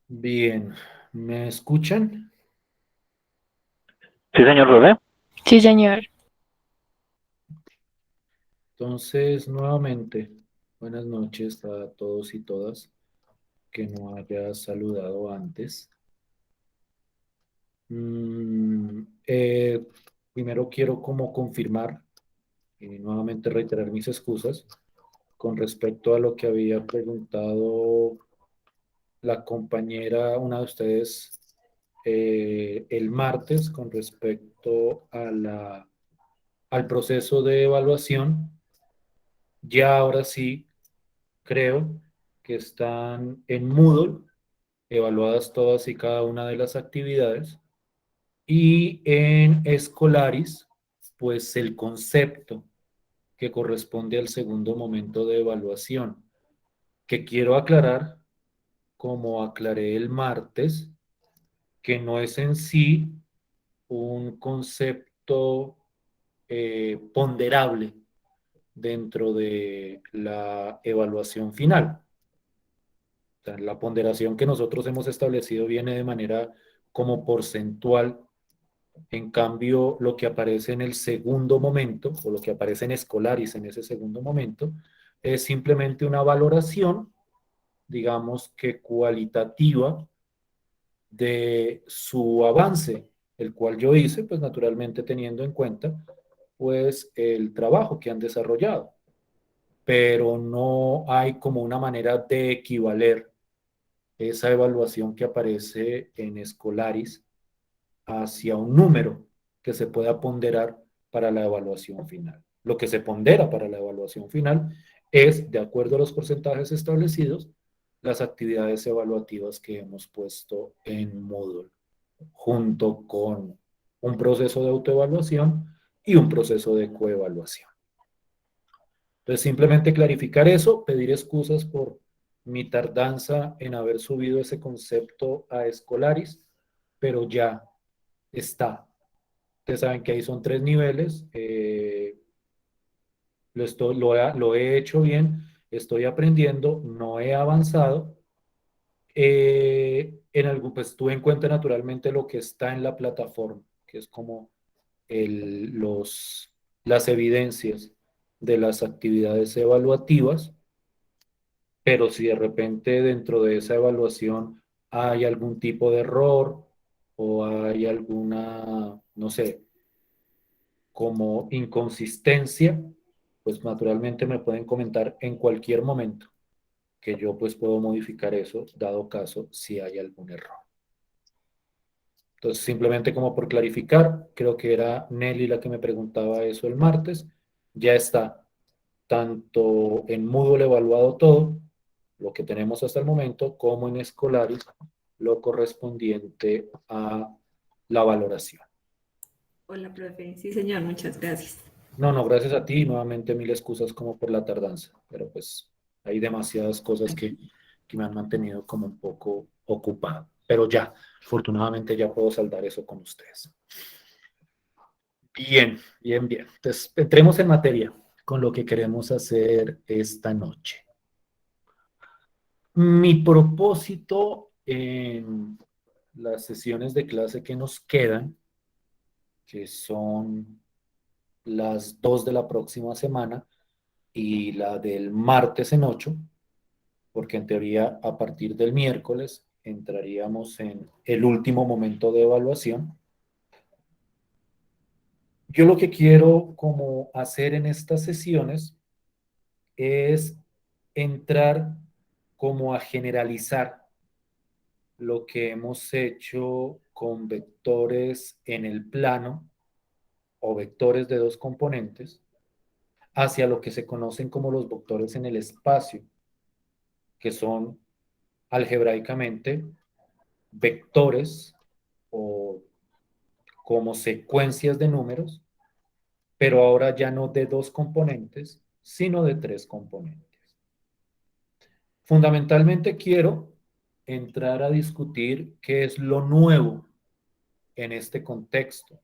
Bien, ¿me escuchan? Sí, señor José. Sí, señor. Entonces, nuevamente, buenas noches a todos y todas que no haya saludado antes. Mm, eh, Primero quiero como confirmar y nuevamente reiterar mis excusas con respecto a lo que había preguntado la compañera, una de ustedes, el martes con respecto a al proceso de evaluación. Ya ahora sí creo que están en Moodle evaluadas todas y cada una de las actividades y en Escolaris, pues el concepto que corresponde al segundo momento de evaluación, que quiero aclarar, como aclaré el martes, que no es en sí un concepto ponderable dentro de la evaluación final. O sea, la ponderación que nosotros hemos establecido viene de manera como porcentual. En cambio, lo que aparece en el segundo momento, o lo que aparece en Escolaris en ese segundo momento, es simplemente una valoración, digamos que cualitativa, de su avance, el cual yo hice, pues naturalmente teniendo en cuenta, pues el trabajo que han desarrollado. Pero no hay como una manera de equivaler esa evaluación que aparece en Escolaris hacia un número que se pueda ponderar para la evaluación final. Lo que se pondera para la evaluación final es, de acuerdo a los porcentajes establecidos, las actividades evaluativas que hemos puesto en Moodle, junto con un proceso de autoevaluación y un proceso de coevaluación. Entonces, simplemente clarificar eso, pedir excusas por mi tardanza en haber subido ese concepto a Escolaris, pero ya está. Ustedes saben que ahí son tres niveles. Lo he hecho bien, estoy aprendiendo, no he avanzado. Pues tuve en cuenta naturalmente lo que está en la plataforma, que es como las evidencias de las actividades evaluativas, pero si de repente dentro de esa evaluación hay algún tipo de error o hay alguna, no sé, como inconsistencia, pues naturalmente me pueden comentar en cualquier momento que yo pues puedo modificar eso, dado caso si hay algún error. Entonces, simplemente como por clarificar, creo que era Nelly la que me preguntaba eso el martes, ya está tanto en Moodle evaluado todo, lo que tenemos hasta el momento, como en Escolaris, lo correspondiente a la valoración. Hola, profe. Sí, señor, muchas gracias. No, no, gracias a ti. Nuevamente mil excusas como por la tardanza, pero pues hay demasiadas cosas que me han mantenido como un poco ocupado. Pero ya, afortunadamente ya puedo saldar eso con ustedes. Bien, bien, bien. Entonces, entremos en materia con lo que queremos hacer esta noche. Mi propósito en las sesiones de clase que nos quedan, que son las dos de la próxima semana y la del martes en 8, porque en teoría a partir del miércoles entraríamos en el último momento de evaluación. Yo lo que quiero como hacer en estas sesiones es entrar como a generalizar lo que hemos hecho con vectores en el plano o vectores de dos componentes hacia lo que se conocen como los vectores en el espacio, que son algebraicamente vectores o como secuencias de números, pero ahora ya no de dos componentes, sino de tres componentes. Fundamentalmente quiero entrar a discutir qué es lo nuevo en este contexto,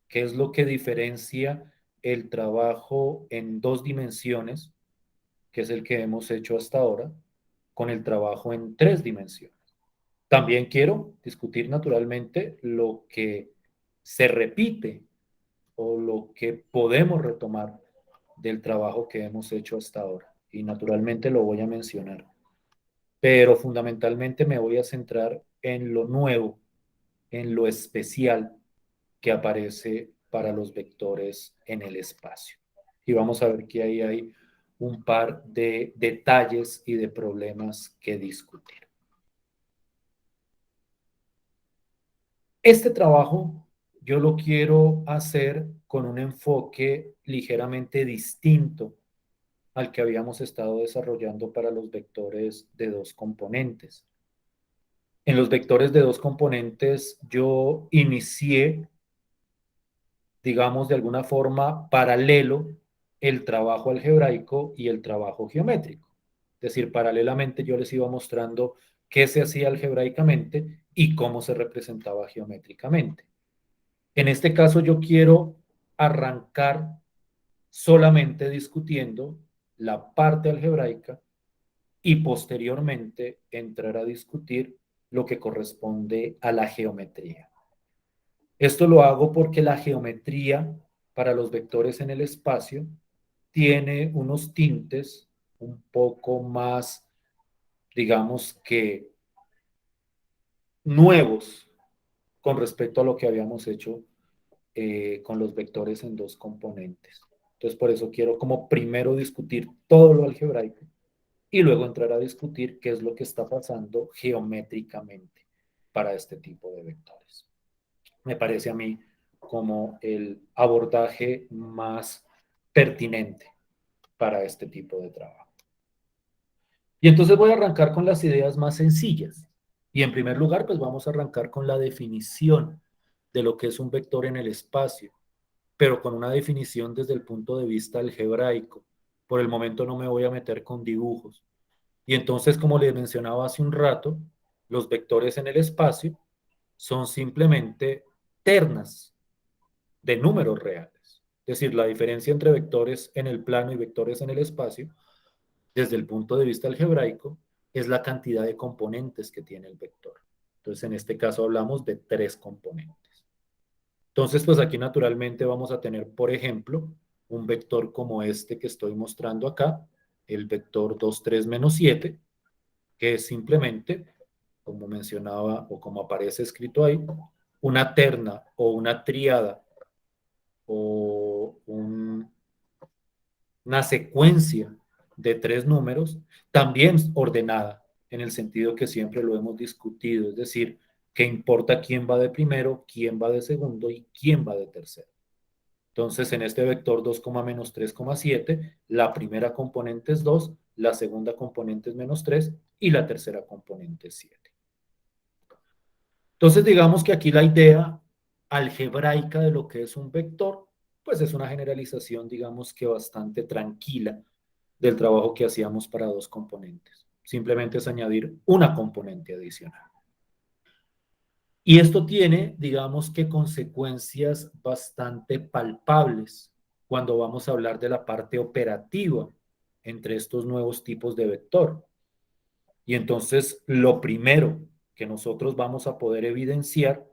qué es lo que diferencia el trabajo en dos dimensiones, que es el que hemos hecho hasta ahora, con el trabajo en tres dimensiones. También quiero discutir naturalmente lo que se repite o lo que podemos retomar del trabajo que hemos hecho hasta ahora. Y naturalmente lo voy a mencionar. Pero fundamentalmente me voy a centrar en lo nuevo, en lo especial que aparece para los vectores en el espacio. Y vamos a ver que ahí hay un par de detalles y de problemas que discutir. Este trabajo yo lo quiero hacer con un enfoque ligeramente distinto al que habíamos estado desarrollando para los vectores de dos componentes. En los vectores de dos componentes yo inicié, digamos, de alguna forma paralelo el trabajo algebraico y el trabajo geométrico. Es decir, paralelamente yo les iba mostrando qué se hacía algebraicamente y cómo se representaba geométricamente. En este caso yo quiero arrancar solamente discutiendo la parte algebraica y posteriormente entrar a discutir lo que corresponde a la geometría. Esto lo hago porque la geometría para los vectores en el espacio tiene unos tintes un poco más, digamos que, nuevos con respecto a lo que habíamos hecho con los vectores en dos componentes. Entonces, por eso quiero como primero discutir todo lo algebraico y luego entrar a discutir qué es lo que está pasando geométricamente para este tipo de vectores. Me parece a mí como el abordaje más pertinente para este tipo de trabajo. Y entonces voy a arrancar con las ideas más sencillas. Y en primer lugar, pues vamos a arrancar con la definición de lo que es un vector en el espacio, pero con una definición desde el punto de vista algebraico. Por el momento no me voy a meter con dibujos. Y entonces, como les mencionaba hace un rato, los vectores en el espacio son simplemente ternas de números reales. Es decir, la diferencia entre vectores en el plano y vectores en el espacio, desde el punto de vista algebraico, es la cantidad de componentes que tiene el vector. Entonces, en este caso hablamos de tres componentes. Entonces, pues aquí naturalmente vamos a tener, por ejemplo, un vector como este que estoy mostrando acá, el vector 2, 3, menos 7, que es simplemente, como mencionaba o como aparece escrito ahí, una terna o una tríada o una secuencia de tres números, también ordenada, en el sentido que siempre lo hemos discutido, es decir, que importa quién va de primero, quién va de segundo y quién va de tercero. Entonces, en este vector 2, menos 3,7, la primera componente es 2, la segunda componente es menos 3 y la tercera componente es 7. Entonces, digamos que aquí la idea algebraica de lo que es un vector, pues es una generalización, digamos que bastante tranquila del trabajo que hacíamos para dos componentes. Simplemente es añadir una componente adicional. Y esto tiene, digamos que consecuencias bastante palpables cuando vamos a hablar de la parte operativa entre estos nuevos tipos de vector. Y entonces lo primero que nosotros vamos a poder evidenciar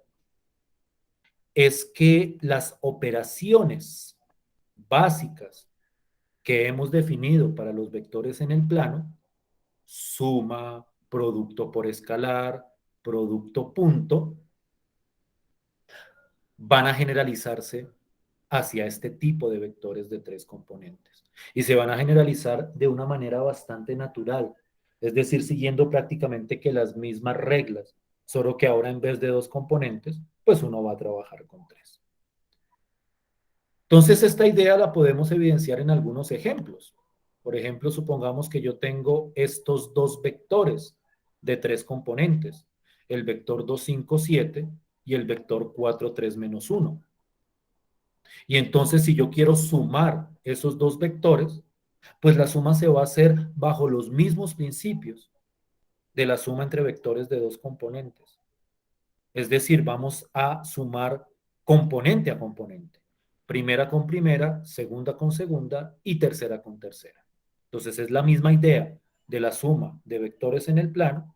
es que las operaciones básicas que hemos definido para los vectores en el plano, suma, producto por escalar, producto punto, van a generalizarse hacia este tipo de vectores de tres componentes. Y se van a generalizar de una manera bastante natural, es decir, siguiendo prácticamente que las mismas reglas, solo que ahora en vez de dos componentes, pues uno va a trabajar con tres. Entonces, esta idea la podemos evidenciar en algunos ejemplos. Por ejemplo, supongamos que yo tengo estos dos vectores de tres componentes, el vector 2, 5, 7 y el vector 4, 3, menos 1. Y entonces, si yo quiero sumar esos dos vectores, pues la suma se va a hacer bajo los mismos principios de la suma entre vectores de dos componentes. Es decir, vamos a sumar componente a componente. Primera con primera, segunda con segunda y tercera con tercera. Entonces es la misma idea de la suma de vectores en el plano,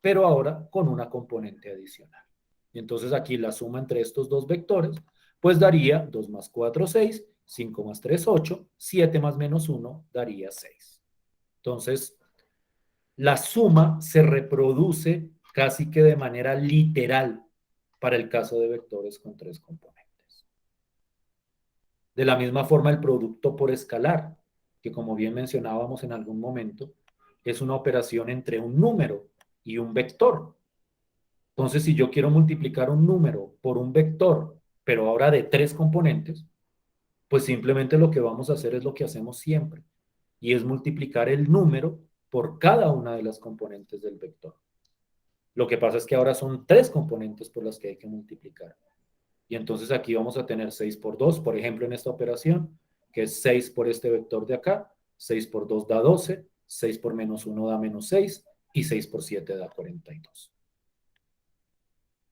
pero ahora con una componente adicional. Y entonces aquí la suma entre estos dos vectores, pues daría 2 más 4, 6, 5 más 3, 8, 7 más menos 1 daría 6. Entonces, la suma se reproduce casi que de manera literal para el caso de vectores con tres componentes. De la misma forma, el producto por escalar, que como bien mencionábamos en algún momento, es una operación entre un número y un vector. Entonces, si yo quiero multiplicar un número por un vector, pero ahora de tres componentes, pues simplemente lo que vamos a hacer es lo que hacemos siempre, y es multiplicar el número por cada una de las componentes del vector. Lo que pasa es que ahora son tres componentes por las que hay que multiplicar. Y entonces aquí vamos a tener 6 por 2, por ejemplo, en esta operación, que es 6 por este vector de acá, 6 por 2 da 12, 6 por menos 1 da menos 6, y 6 por 7 da 42.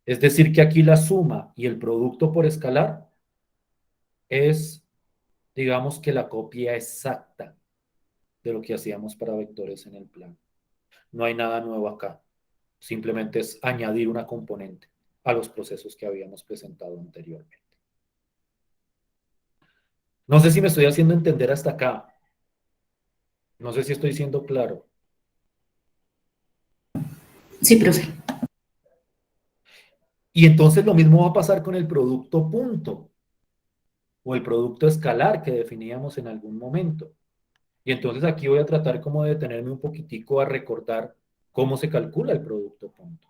Es decir, que aquí la suma y el producto por escalar es, digamos que la copia exacta de lo que hacíamos para vectores en el plano. No hay nada nuevo acá. Simplemente es añadir una componente a los procesos que habíamos presentado anteriormente. No sé si me estoy haciendo entender hasta acá. No sé si estoy siendo claro. Sí, profe. Y entonces lo mismo va a pasar con el producto punto o el producto escalar que definíamos en algún momento. Y entonces aquí voy a tratar como de detenerme un poquitico a recordar cómo se calcula el producto punto.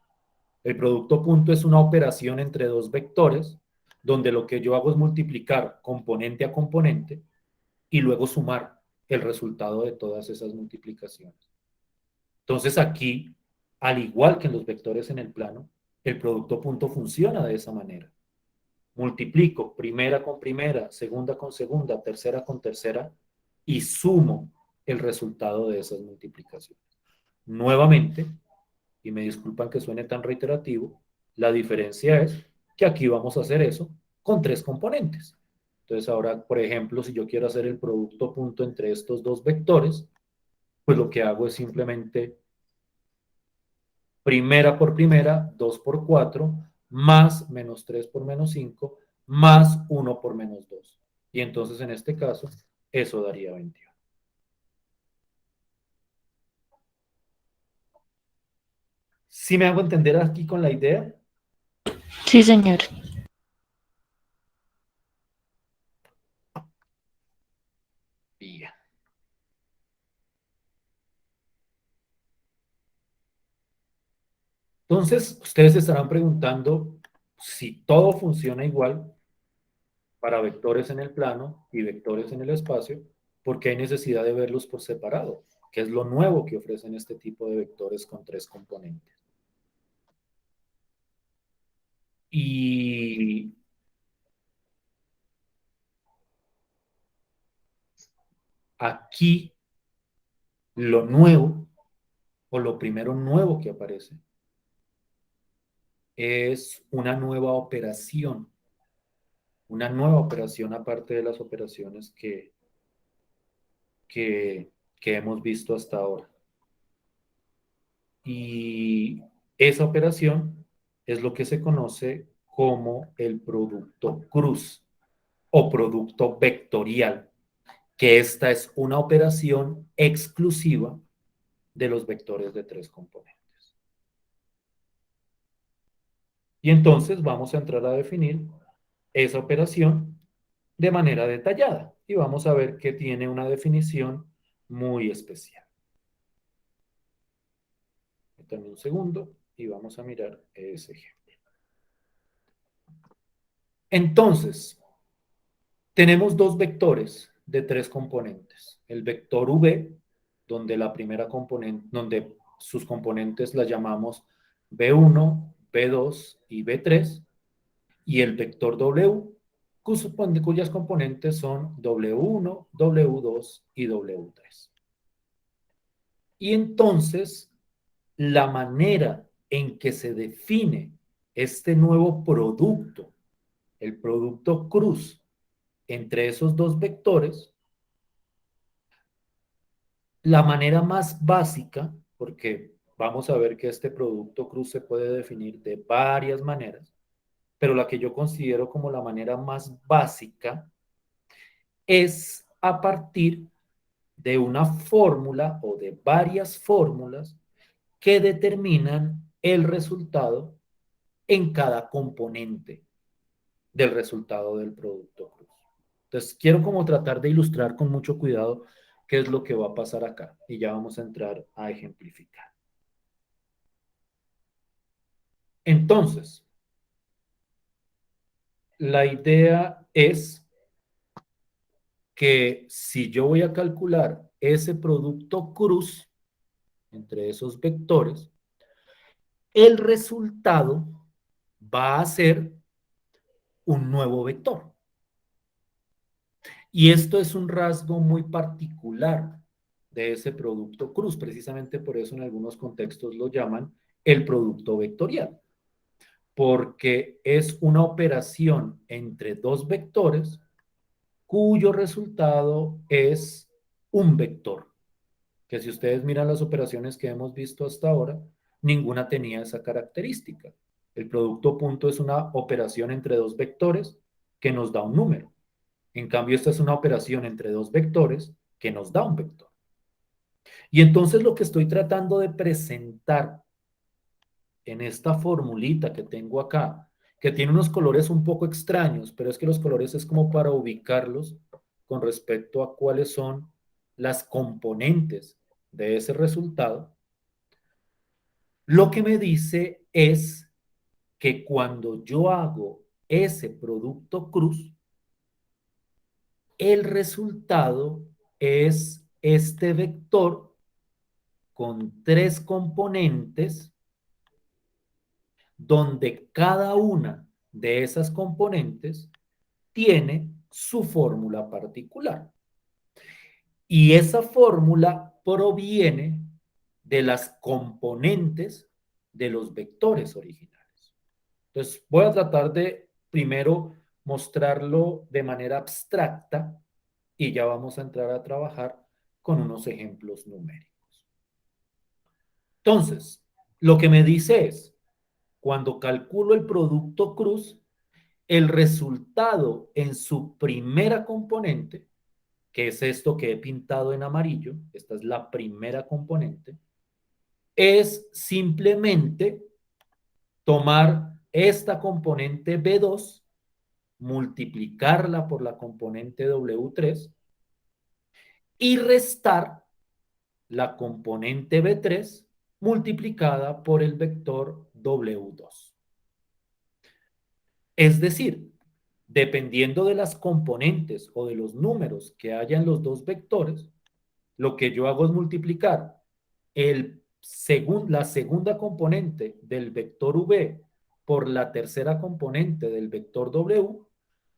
El producto punto es una operación entre dos vectores donde lo que yo hago es multiplicar componente a componente y luego sumar el resultado de todas esas multiplicaciones. Entonces aquí, al igual que en los vectores en el plano, el producto punto funciona de esa manera. Multiplico primera con primera, segunda con segunda, tercera con tercera y sumo el resultado de esas multiplicaciones. Nuevamente, y me disculpan que suene tan reiterativo, la diferencia es que aquí vamos a hacer eso con tres componentes. Entonces ahora, por ejemplo, si yo quiero hacer el producto punto entre estos dos vectores, pues lo que hago es simplemente primera por primera, 2 por 4, más menos 3 por menos 5, más 1 por menos 2. Y entonces en este caso, eso daría 21. ¿Sí me hago entender aquí con la idea? Sí, señor. Bien. Entonces, ustedes se estarán preguntando si todo funciona igual para vectores en el plano y vectores en el espacio, ¿por qué hay necesidad de verlos por separado? ¿Qué es lo nuevo que ofrecen este tipo de vectores con tres componentes? Y aquí lo nuevo, o lo primero nuevo que aparece, es una nueva operación aparte de las operaciones que, que hemos visto hasta ahora. Y esa operación es lo que se conoce como el producto cruz o producto vectorial, que esta es una operación exclusiva de los vectores de tres componentes. Y entonces vamos a entrar a definir esa operación de manera detallada y vamos a ver que tiene una definición muy especial. Dame un segundo y vamos a mirar ese ejemplo. Entonces, tenemos dos vectores de tres componentes. El vector V, donde la primera componente, donde sus componentes las llamamos V1, V2 y V3, y el vector W, cuyas componentes son W1, W2 y W3. Y entonces, la manera en que se define este nuevo producto, el producto cruz, entre esos dos vectores, la manera más básica, porque vamos a ver que este producto cruz se puede definir de varias maneras, pero la que yo considero como la manera más básica es a partir de una fórmula o de varias fórmulas que determinan el resultado en cada componente del resultado del producto cruz. Entonces, quiero como tratar de ilustrar con mucho cuidado qué es lo que va a pasar acá y ya vamos a entrar a ejemplificar. Entonces, la idea es que si yo voy a calcular ese producto cruz entre esos vectores, el resultado va a ser un nuevo vector. Y esto es un rasgo muy particular de ese producto cruz. Precisamente por eso en algunos contextos lo llaman el producto vectorial, porque es una operación entre dos vectores cuyo resultado es un vector. Que si ustedes miran las operaciones que hemos visto hasta ahora, ninguna tenía esa característica. El producto punto es una operación entre dos vectores que nos da un número. En cambio, esta es una operación entre dos vectores que nos da un vector. Y entonces lo que estoy tratando de presentar en esta formulita que tengo acá, que tiene unos colores un poco extraños, pero es que los colores es como para ubicarlos con respecto a cuáles son las componentes de ese resultado, lo que me dice es que cuando yo hago ese producto cruz, el resultado es este vector con tres componentes donde cada una de esas componentes tiene su fórmula particular. Y esa fórmula proviene de las componentes de los vectores originales. Entonces, voy a tratar de primero mostrarlo de manera abstracta y ya vamos a entrar a trabajar con unos ejemplos numéricos. Entonces, lo que me dice es, cuando calculo el producto cruz, el resultado en su primera componente, que es esto que he pintado en amarillo, esta es la primera componente, es simplemente tomar esta componente B2, multiplicarla por la componente W3 y restar la componente B3 multiplicada por el vector W2. Es decir, dependiendo de las componentes o de los números que haya en los dos vectores, lo que yo hago es multiplicar la segunda componente del vector V por la tercera componente del vector W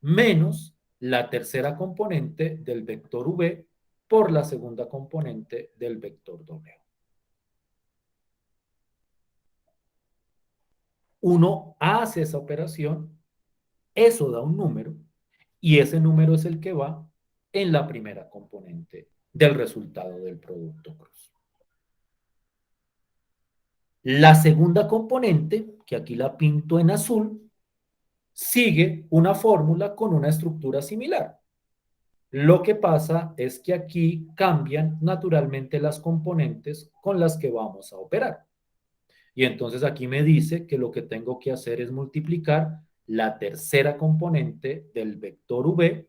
menos la tercera componente del vector V por la segunda componente del vector W. Uno hace esa operación, eso da un número, y ese número es el que va en la primera componente del resultado del producto cruz. La segunda componente, que aquí la pinto en azul, sigue una fórmula con una estructura similar. Lo que pasa es que aquí cambian naturalmente las componentes con las que vamos a operar. Y entonces aquí me dice que lo que tengo que hacer es multiplicar la tercera componente del vector V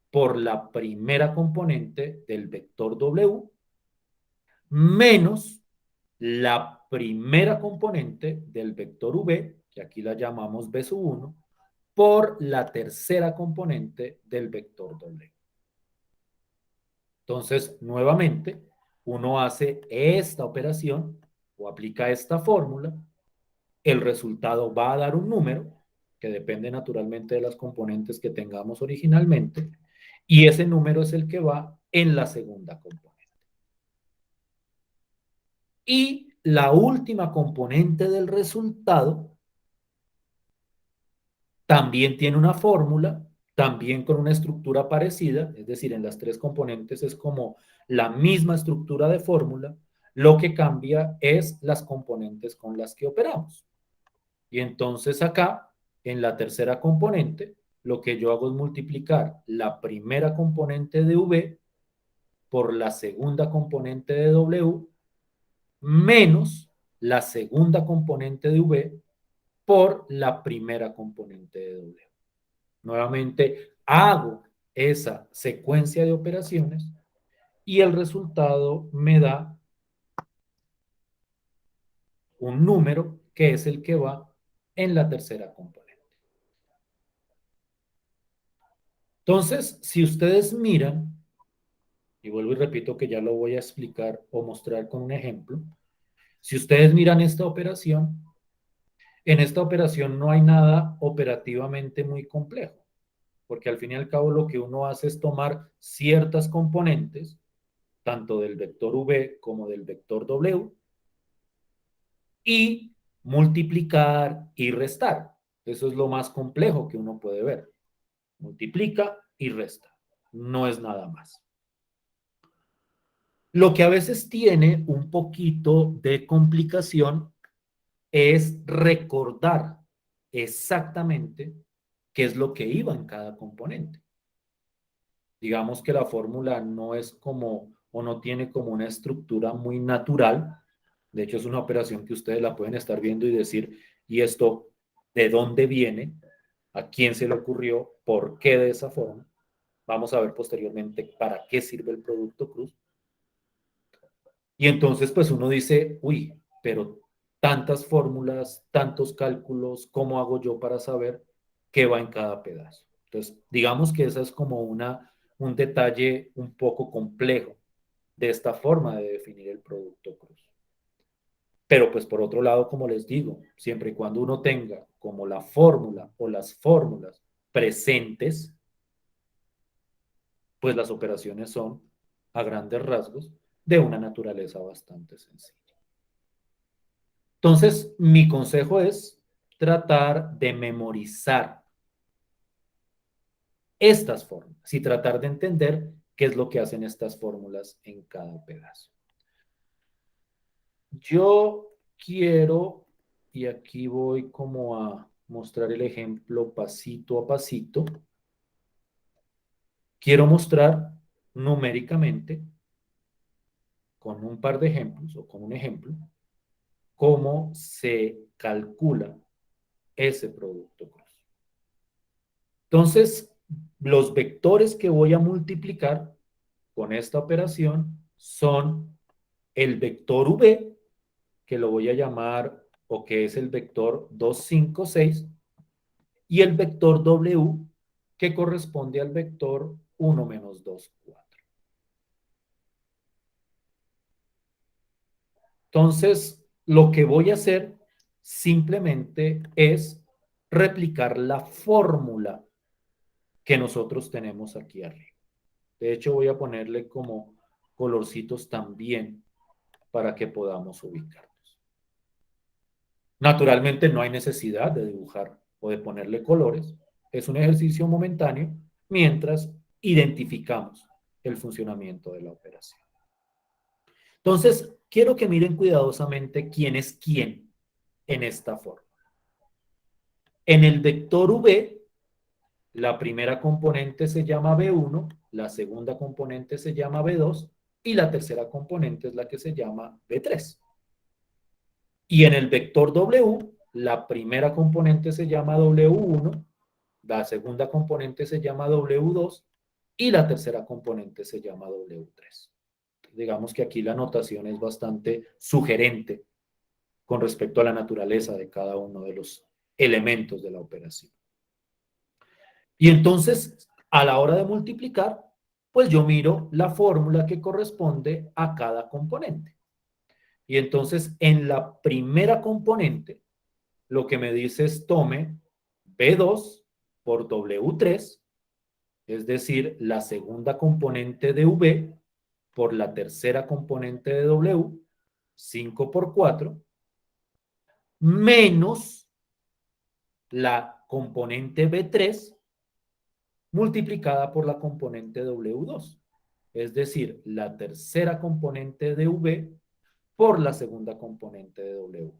por la primera componente del vector W menos la primera componente del vector V, que aquí la llamamos B sub 1, por la tercera componente del vector W. Entonces, nuevamente, uno hace esta operación o aplica esta fórmula, el resultado va a dar un número que depende naturalmente de las componentes que tengamos originalmente, y ese número es el que va en la segunda componente. Y la última componente del resultado también tiene una fórmula, también con una estructura parecida, es decir, en las tres componentes es como la misma estructura de fórmula. Lo que cambia es las componentes con las que operamos. Y entonces acá, en la tercera componente, lo que yo hago es multiplicar la primera componente de V por la segunda componente de W menos la segunda componente de V por la primera componente de W. Nuevamente hago esa secuencia de operaciones y el resultado me da un número que es el que va en la tercera componente. Entonces, si ustedes miran, y vuelvo y repito que ya lo voy a explicar o mostrar con un ejemplo, si ustedes miran esta operación, en esta operación no hay nada operativamente muy complejo, porque al fin y al cabo lo que uno hace es tomar ciertas componentes, tanto del vector V como del vector W, y multiplicar y restar. Eso es lo más complejo que uno puede ver. Multiplica y resta. No es nada más. Lo que a veces tiene un poquito de complicación es recordar exactamente qué es lo que iba en cada componente. Digamos que la fórmula no es como o no tiene como una estructura muy natural. De hecho, es una operación que ustedes la pueden estar viendo y decir, ¿y esto de dónde viene? ¿A quién se le ocurrió? ¿Por qué de esa forma? Vamos a ver posteriormente para qué sirve el producto cruz. Y entonces, pues uno dice, uy, pero tantas fórmulas, tantos cálculos, ¿cómo hago yo para saber qué va en cada pedazo? Entonces, digamos que esa es como un detalle un poco complejo de esta forma de definir el producto cruz. Pero pues por otro lado, como les digo, siempre y cuando uno tenga como la fórmula o las fórmulas presentes, pues las operaciones son, a grandes rasgos, de una naturaleza bastante sencilla. Entonces, mi consejo es tratar de memorizar estas fórmulas y tratar de entender qué es lo que hacen estas fórmulas en cada pedazo. Yo quiero, y aquí voy como a mostrar el ejemplo pasito a pasito, quiero mostrar numéricamente, con un par de ejemplos o con un ejemplo, cómo se calcula ese producto cruz. Entonces, los vectores que voy a multiplicar con esta operación son el vector V, que lo voy a llamar, o que es el vector 2, 5, 6, y el vector W, que corresponde al vector 1 menos 2, 4. Entonces, lo que voy a hacer simplemente es replicar la fórmula que nosotros tenemos aquí arriba. De hecho, voy a ponerle como colorcitos también para que podamos ubicarnos. Naturalmente no hay necesidad de dibujar o de ponerle colores. Es un ejercicio momentáneo mientras identificamos el funcionamiento de la operación. Entonces, quiero que miren cuidadosamente quién es quién en esta forma. En el vector V, la primera componente se llama B1, la segunda componente se llama B2 y la tercera componente es la que se llama B3. Y en el vector W, la primera componente se llama W1, la segunda componente se llama W2 y la tercera componente se llama W3. Digamos que aquí la notación es bastante sugerente con respecto a la naturaleza de cada uno de los elementos de la operación. Y entonces, a la hora de multiplicar, pues yo miro la fórmula que corresponde a cada componente. Y entonces, en la primera componente, lo que me dice es tome B2 por W3, es decir, la segunda componente de V por la tercera componente de W, 5 por 4, menos la componente B3 multiplicada por la componente W2. Es decir, la tercera componente de V por la segunda componente de W.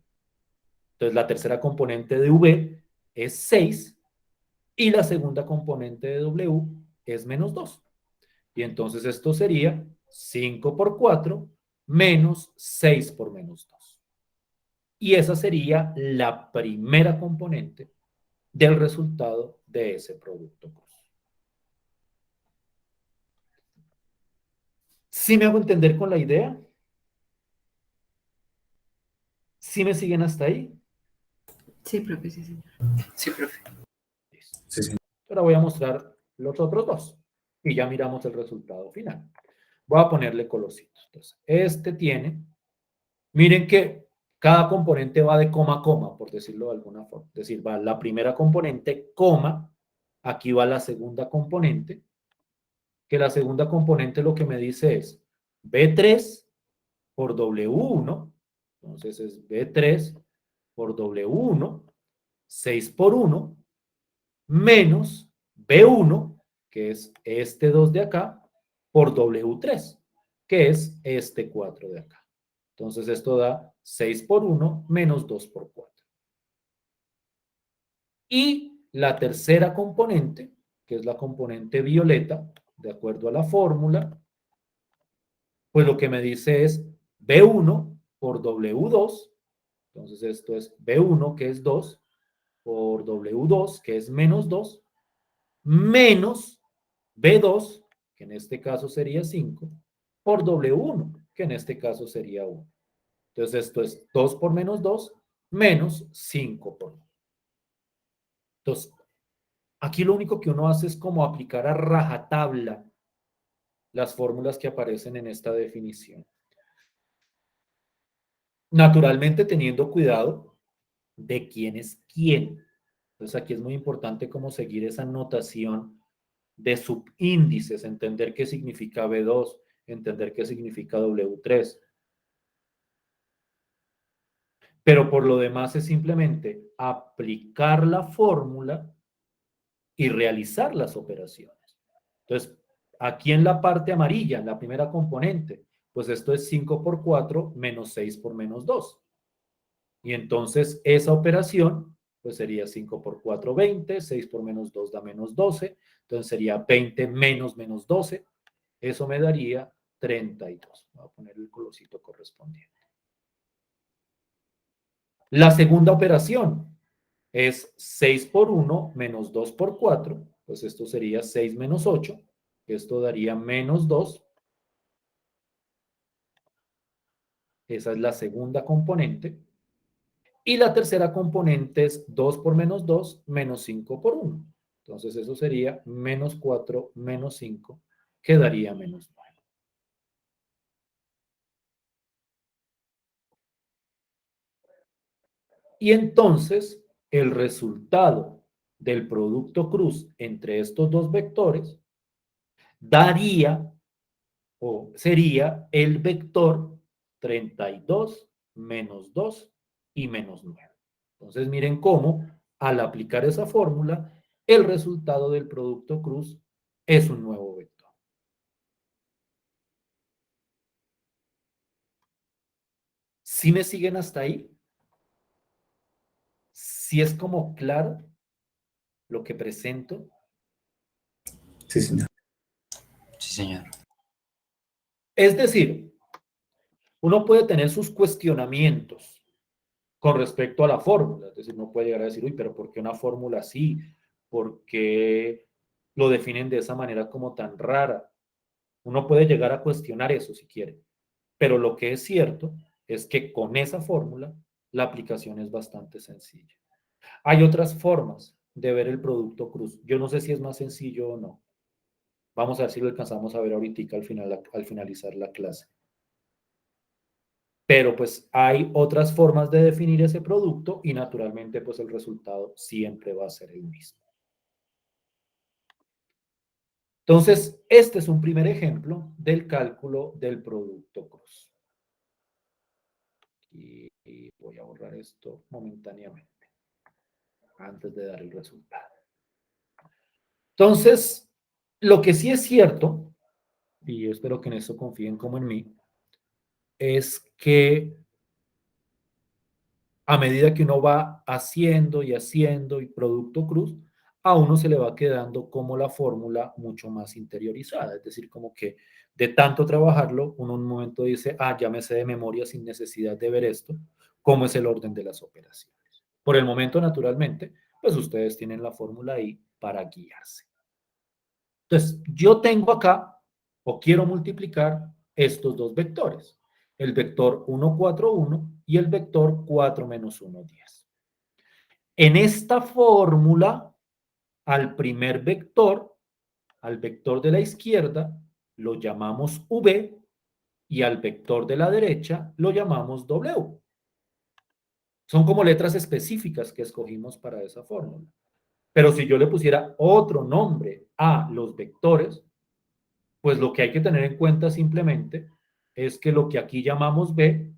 Entonces, la tercera componente de V es 6 y la segunda componente de W es menos 2. Y entonces esto sería 5 por 4 menos 6 por menos 2. Y esa sería la primera componente del resultado de ese producto cruz. ¿Sí me hago entender con la idea? ¿Sí me siguen hasta ahí? Sí, profe, sí, señor. Sí, profe. Sí, sí. Ahora voy a mostrar los otros dos y ya miramos el resultado final. Voy a ponerle colorcitos. Entonces, este tiene, miren que cada componente va de coma a coma, por decirlo de alguna forma. Es decir, va la primera componente, coma, aquí va la segunda componente, que la segunda componente lo que me dice es B3 por W1, entonces es B3 por W1, 6 por 1, menos B1, que es este 2 de acá, por W3, que es este 4 de acá. Entonces esto da 6 por 1 menos 2 por 4. Y la tercera componente, que es la componente violeta, de acuerdo a la fórmula, pues lo que me dice es B1 por W2. Entonces esto es B1, que es 2, por W2, que es menos 2, menos B2, que en este caso sería 5, por W1, que en este caso sería 1. Entonces esto es 2 por menos 2, menos 5 por 1. Entonces, aquí lo único que uno hace es como aplicar a rajatabla las fórmulas que aparecen en esta definición. Naturalmente teniendo cuidado de quién es quién. Entonces aquí es muy importante como seguir esa notación de subíndices, entender qué significa B2, entender qué significa W3. Pero por lo demás es simplemente aplicar la fórmula y realizar las operaciones. Entonces, aquí en la parte amarilla, en la primera componente, pues esto es 5 por 4 menos 6 por menos 2. Y entonces esa operación, pues sería 5 por 4, 20, 6 por menos 2 da menos 12, entonces sería 20 menos menos 12, eso me daría 32. Voy a poner el colorcito correspondiente. La segunda operación es 6 por 1 menos 2 por 4, pues esto sería 6 menos 8, esto daría menos 2. Esa es la segunda componente. Y la tercera componente es 2 por menos 2 menos 5 por 1. Entonces eso sería menos 4 menos 5, que daría menos 9. Y entonces el resultado del producto cruz entre estos dos vectores daría o sería el vector 32 menos 2 y menos 9. Entonces miren cómo al aplicar esa fórmula, el resultado del producto cruz es un nuevo vector. ¿Sí me siguen hasta ahí? ¿Sí es como claro lo que presento? Sí, señor. Sí, señor. Es decir, uno puede tener sus cuestionamientos con respecto a la fórmula. Es decir, uno puede llegar a decir, uy, pero ¿por qué una fórmula así? ¿Por qué lo definen de esa manera como tan rara? Uno puede llegar a cuestionar eso si quiere. Pero lo que es cierto es que con esa fórmula la aplicación es bastante sencilla. Hay otras formas de ver el producto cruz. Yo no sé si es más sencillo o no. Vamos a ver si lo alcanzamos a ver ahorita al finalizar la clase. Pero pues hay otras formas de definir ese producto y naturalmente pues el resultado siempre va a ser el mismo. Entonces, este es un primer ejemplo del cálculo del producto cruz. Y voy a borrar esto momentáneamente antes de dar el resultado. Entonces, lo que sí es cierto, y yo espero que en eso confíen como en mí, es que a medida que uno va haciendo y haciendo y producto cruz, a uno se le va quedando como la fórmula mucho más interiorizada. Es decir, como que de tanto trabajarlo, uno en un momento dice, ah, ya me sé de memoria sin necesidad de ver esto, cómo es el orden de las operaciones. Por el momento, naturalmente, pues ustedes tienen la fórmula ahí para guiarse. Entonces, yo tengo acá, o quiero multiplicar estos dos vectores, el vector 1, 4, 1 y el vector 4 menos 1, 10. En esta fórmula, al primer vector, al vector de la izquierda, lo llamamos V y al vector de la derecha lo llamamos W. Son como letras específicas que escogimos para esa fórmula. Pero si yo le pusiera otro nombre a los vectores, pues lo que hay que tener en cuenta simplemente es que lo que aquí llamamos B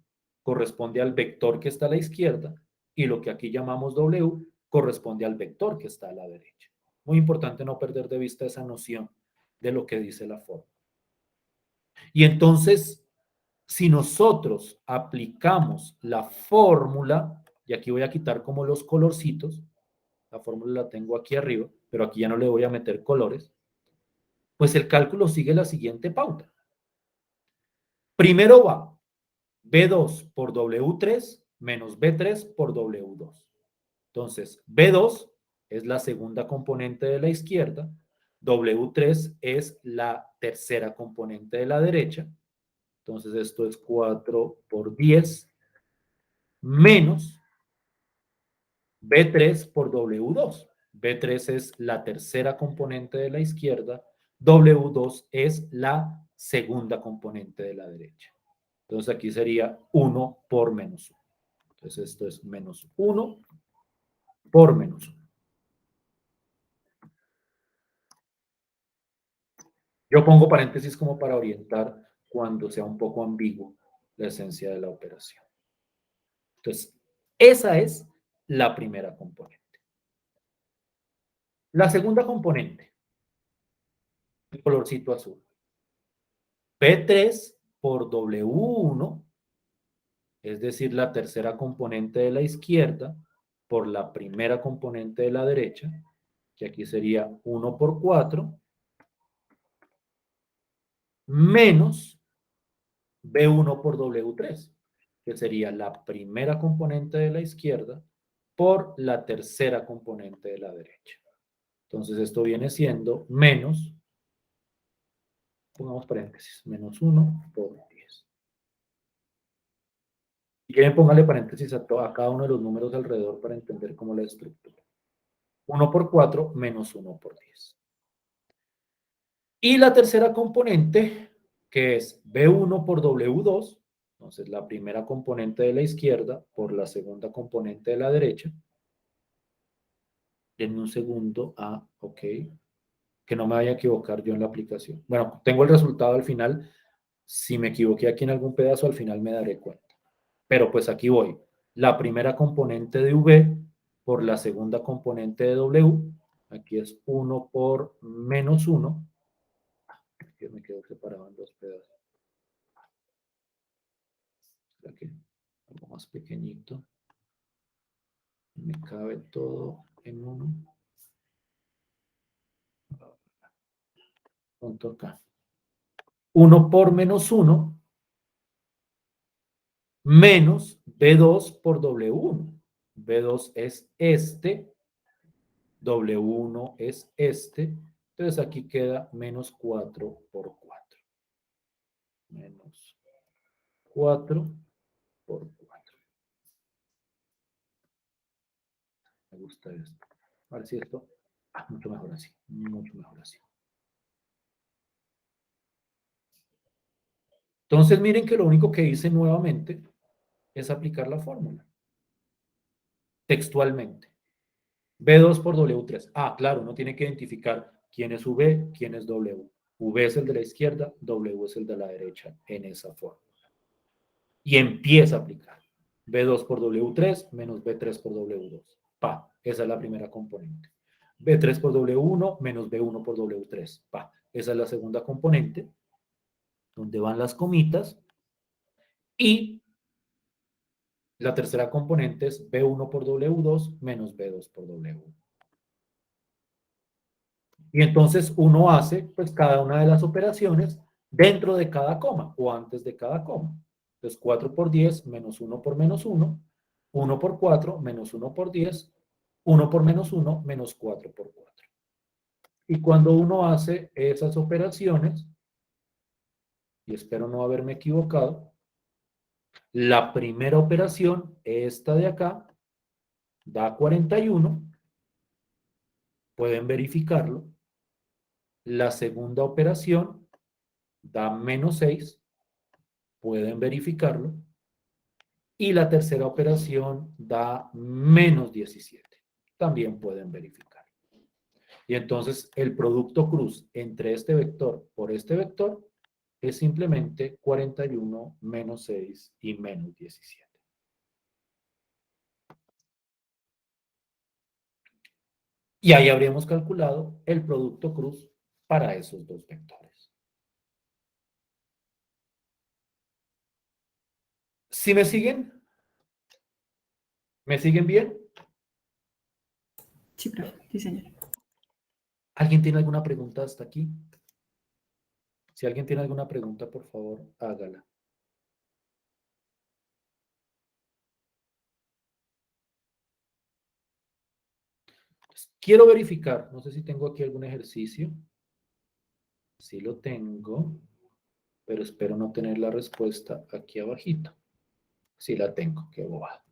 corresponde al vector que está a la izquierda y lo que aquí llamamos W corresponde al vector que está a la derecha. Muy importante no perder de vista esa noción de lo que dice la fórmula. Y entonces, si nosotros aplicamos la fórmula, y aquí voy a quitar como los colorcitos, la fórmula la tengo aquí arriba, pero aquí ya no le voy a meter colores, pues el cálculo sigue la siguiente pauta. Primero va B2 por W3 menos B3 por W2. Entonces, B2 es la segunda componente de la izquierda, W3 es la tercera componente de la derecha. Entonces, esto es 4 por 10 menos B3 por W2. B3 es la tercera componente de la izquierda, W2 es la segunda componente de la derecha. Entonces aquí sería 1 por menos 1. Entonces esto es menos 1 por menos 1. Yo pongo paréntesis como para orientar cuando sea un poco ambiguo la esencia de la operación. Entonces, esa es la primera componente. La segunda componente, el colorcito azul. P3 por W1, es decir, la tercera componente de la izquierda, por la primera componente de la derecha, que aquí sería 1 por 4, menos B1 por W3, que sería la primera componente de la izquierda por la tercera componente de la derecha. Entonces esto viene siendo menos, pongamos paréntesis, menos 1 por 10. Si quieren, póngale paréntesis a cada uno de los números alrededor para entender cómo la estructura. 1 por 4 menos 1 por 10. Y la tercera componente, que es B1 por W2, entonces la primera componente de la izquierda por la segunda componente de la derecha. Denme un segundo. Ah, ok. Que no me vaya a equivocar yo en la aplicación. Bueno, tengo el resultado al final. Si me equivoqué aquí en algún pedazo, al final me daré cuenta. Pero pues aquí voy. La primera componente de V por la segunda componente de W. Aquí es 1 por menos 1. Que me quedo separado en dos pedazos. Aquí, algo más pequeñito. Me cabe todo en uno. Punto acá. 1 por menos 1 menos B2 por W1. B2 es este, W1 es este, entonces aquí queda menos 4 por 4. Menos 4 por 4. Me gusta esto. A ver si esto, mucho mejor así, mucho mejor así. Entonces miren que lo único que hice nuevamente es aplicar la fórmula. Textualmente. B2 por W3. Ah, claro, uno tiene que identificar quién es V, quién es W. V es el de la izquierda, W es el de la derecha en esa forma. Y empieza a aplicar. B2 por W3 menos B3 por W2. Pa, esa es la primera componente. B3 por W1 menos B1 por W3. Pa, esa es la segunda componente, donde van las comitas. Y la tercera componente es B1 por W2 menos B2 por W1. Y entonces uno hace pues cada una de las operaciones dentro de cada coma o antes de cada coma. Entonces 4 por 10 menos 1 por menos 1, 1 por 4 menos 1 por 10, 1 por menos 1 menos 4 por 4. Y cuando uno hace esas operaciones, y espero no haberme equivocado, la primera operación, esta de acá, da 41, pueden verificarlo. La segunda operación da menos 6, pueden verificarlo. Y la tercera operación da menos 17, también pueden verificarlo. Y entonces el producto cruz entre este vector por este vector es simplemente 41 menos 6 y menos 17. Y ahí habríamos calculado el producto cruz para esos dos vectores. ¿Sí me siguen? ¿Me siguen bien? Sí, profe. Sí, señor. ¿Alguien tiene alguna pregunta hasta aquí? Si alguien tiene alguna pregunta, por favor, hágala. Quiero verificar, no sé si tengo aquí algún ejercicio. Sí lo tengo, pero espero no tener la respuesta aquí abajito. Sí la tengo, qué bobada.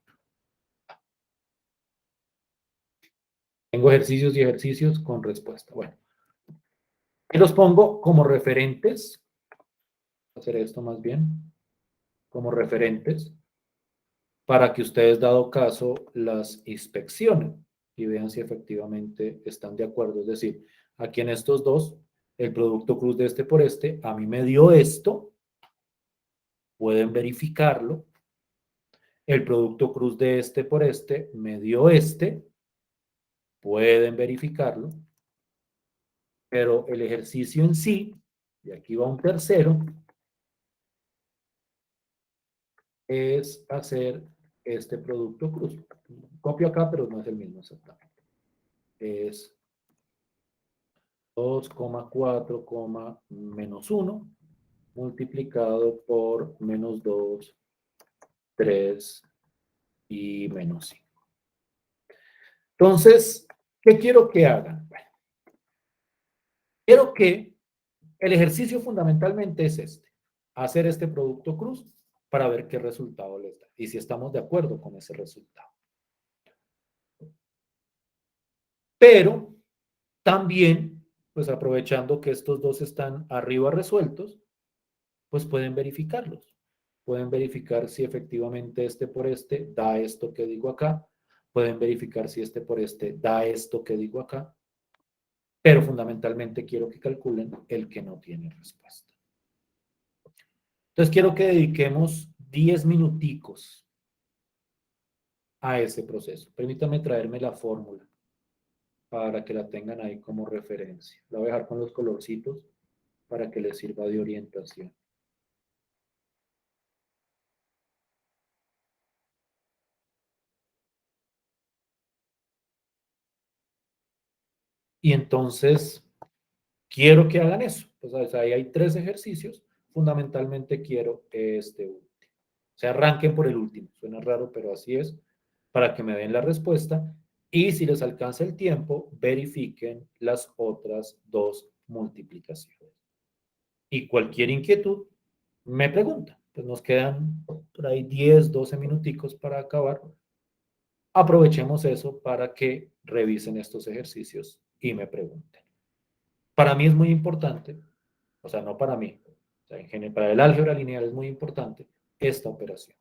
Tengo ejercicios y ejercicios con respuesta. Bueno, y los pongo como referentes. Voy a hacer esto más bien, como referentes, para que ustedes, dado caso, las inspeccionen y vean si efectivamente están de acuerdo. Es decir, aquí en estos dos, el producto cruz de este por este, a mí me dio esto, pueden verificarlo. El producto cruz de este por este me dio este, pueden verificarlo. Pero el ejercicio en sí, y aquí va un tercero, es hacer este producto cruz. Copio acá, pero no es el mismo exactamente. Es 2,4, menos 1 multiplicado por menos 2, 3 y menos 5. Entonces, ¿qué quiero que hagan? Bueno, quiero que el ejercicio fundamentalmente es este, hacer este producto cruz para ver qué resultado les da y si estamos de acuerdo con ese resultado. Pero también, pues aprovechando que estos dos están arriba resueltos, pues pueden verificarlos. Pueden verificar si efectivamente este por este da esto que digo acá. Pueden verificar si este por este da esto que digo acá. Pero fundamentalmente quiero que calculen el que no tiene respuesta. Entonces quiero que dediquemos 10 minuticos a ese proceso. Permítanme traerme la fórmula para que la tengan ahí como referencia. La voy a dejar con los colorcitos para que les sirva de orientación. Y entonces, quiero que hagan eso. Pues ahí hay 3 ejercicios. Fundamentalmente quiero este último. O sea, arranquen por el último. Suena raro, pero así es. Para que me den la respuesta. Y si les alcanza el tiempo, verifiquen las otras 2 multiplicaciones. Y cualquier inquietud, me preguntan. Pues nos quedan por ahí 10, 12 minuticos para acabar. Aprovechemos eso para que revisen estos ejercicios y me pregunten. Para mí es muy importante, o sea, no para mí, o sea, en general, para el álgebra lineal es muy importante esta operación.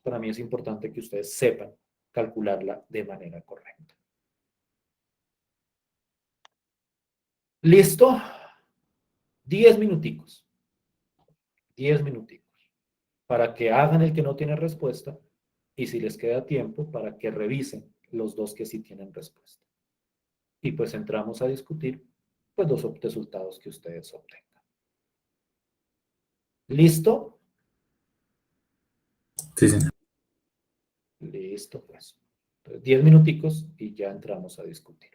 Para mí es importante que ustedes sepan calcularla de manera correcta. ¿Listo? 10 minuticos. 10 minuticos. Para que hagan el que no tiene respuesta y si les queda tiempo, para que revisen los dos que sí tienen respuesta. Y pues entramos a discutir pues los resultados que ustedes obtengan. ¿Listo? Sí, señor. Listo, pues. Entonces, 10 minuticos y ya entramos a discutir.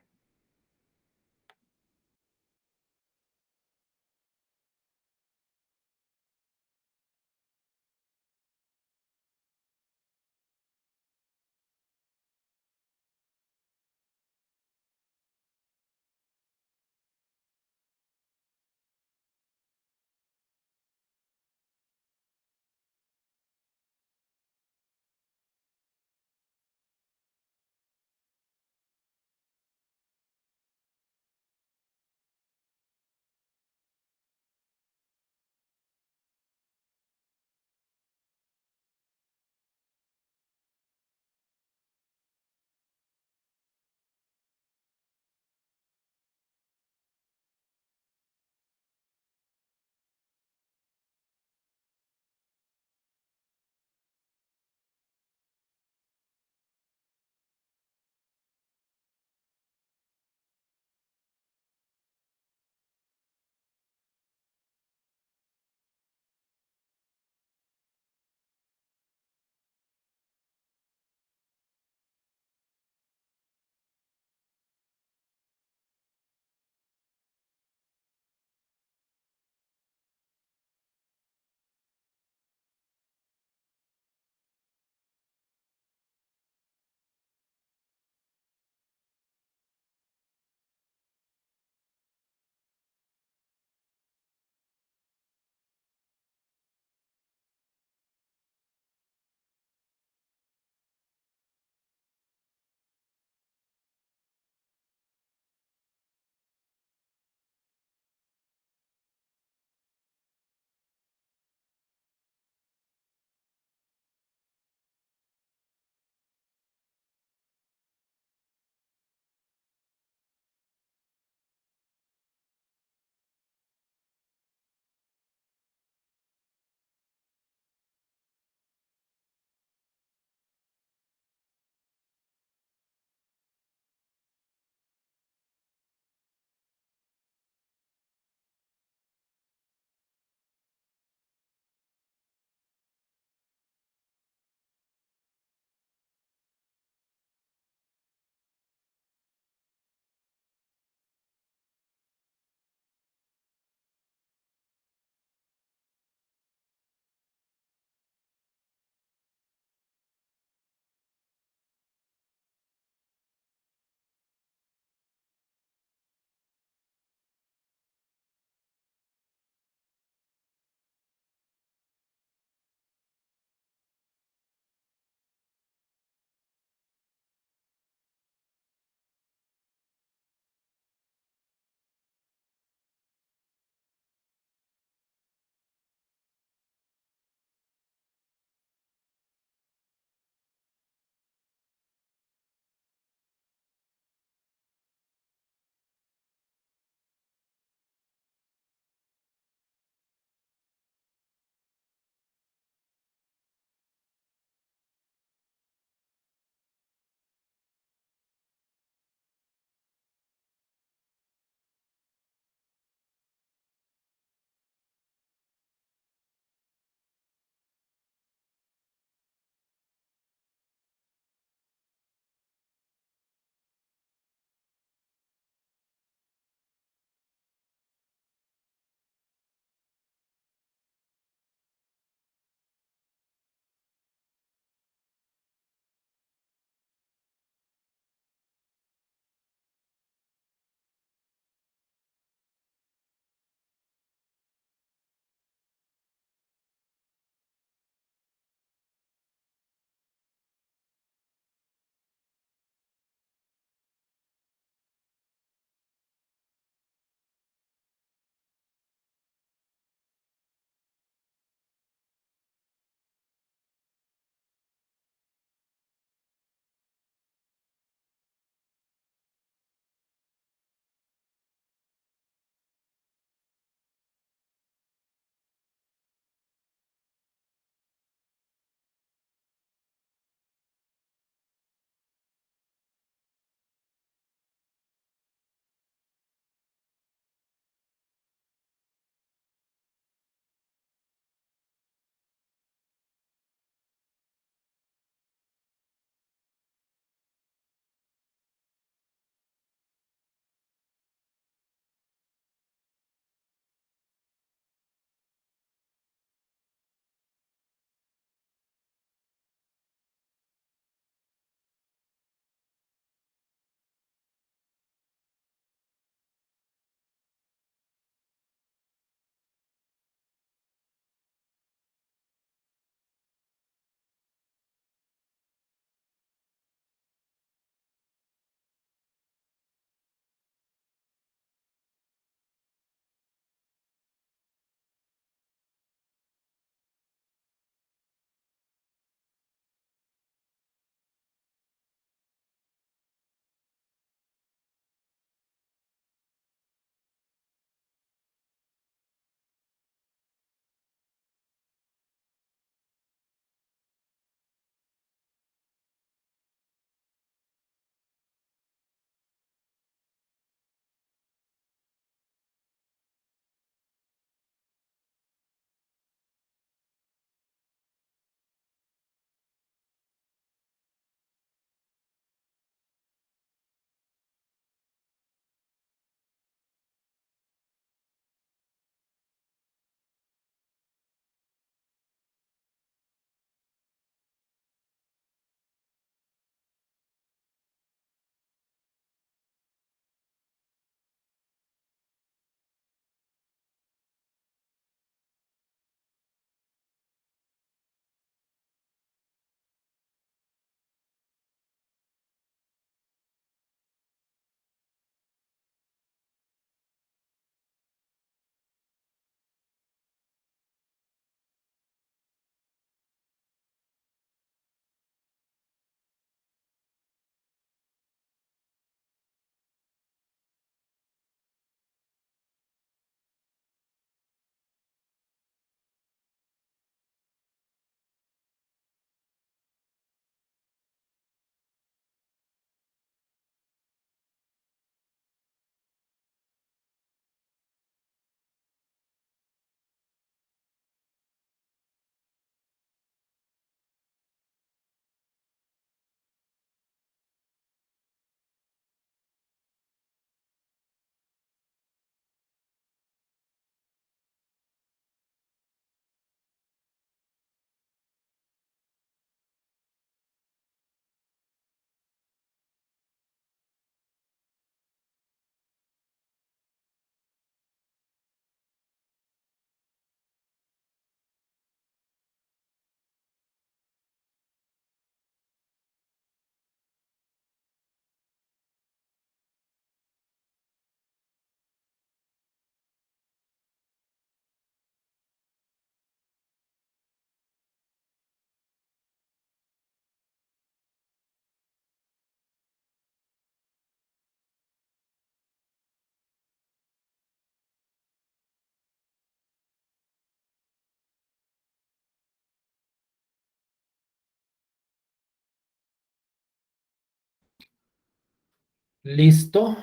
¿Listo?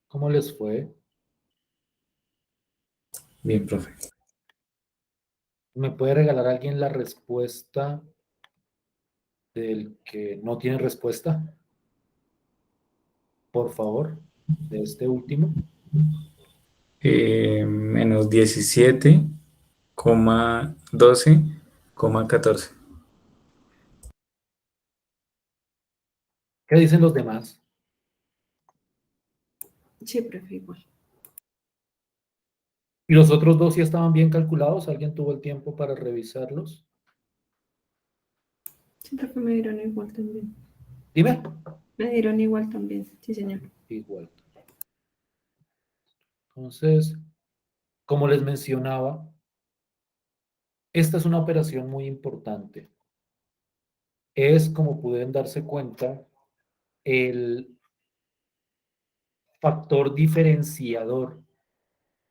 ¿Cómo les fue? Bien, profe. ¿Me puede regalar alguien la respuesta del que no tiene respuesta? Por favor, de este último. Menos 17,12,14. ¿Qué dicen los demás? Sí, profe, igual. ¿Y los otros dos sí estaban bien calculados? ¿Alguien tuvo el tiempo para revisarlos? Sí, profe, me dieron igual también. Dime. Me dieron igual también, sí, señor. Igual. Entonces, como les mencionaba, esta es una operación muy importante. Es, como pueden darse cuenta, el factor diferenciador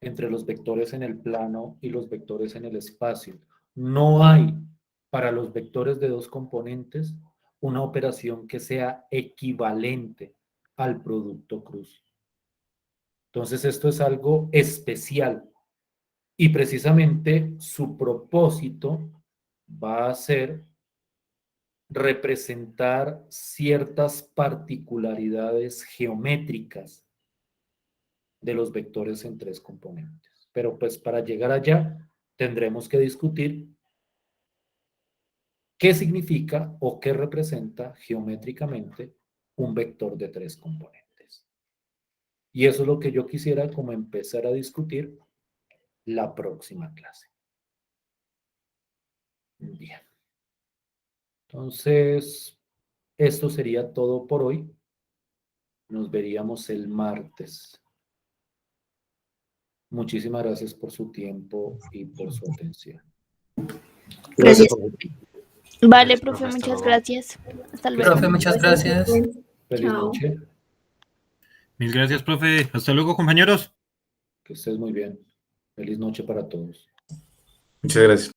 entre los vectores en el plano y los vectores en el espacio. No hay para los vectores de dos componentes una operación que sea equivalente al producto cruz. Entonces, esto es algo especial y precisamente su propósito va a ser representar ciertas particularidades geométricas de los vectores en tres componentes. Pero pues para llegar allá tendremos que discutir qué significa o qué representa geométricamente un vector de tres componentes. Y eso es lo que yo quisiera como empezar a discutir la próxima clase. Bien. Entonces, esto sería todo por hoy. Nos veríamos el martes. Muchísimas gracias por su tiempo y por su atención. Gracias, Gracias. profe. Vale, Gracias, profe, hasta muchas luego. gracias. Hasta luego. Profe, muchas Gracias, gracias. profe. Feliz Chao. noche. Mil gracias, profe. Hasta luego, compañeros. Que estés muy bien. Feliz noche para todos. Muchas gracias.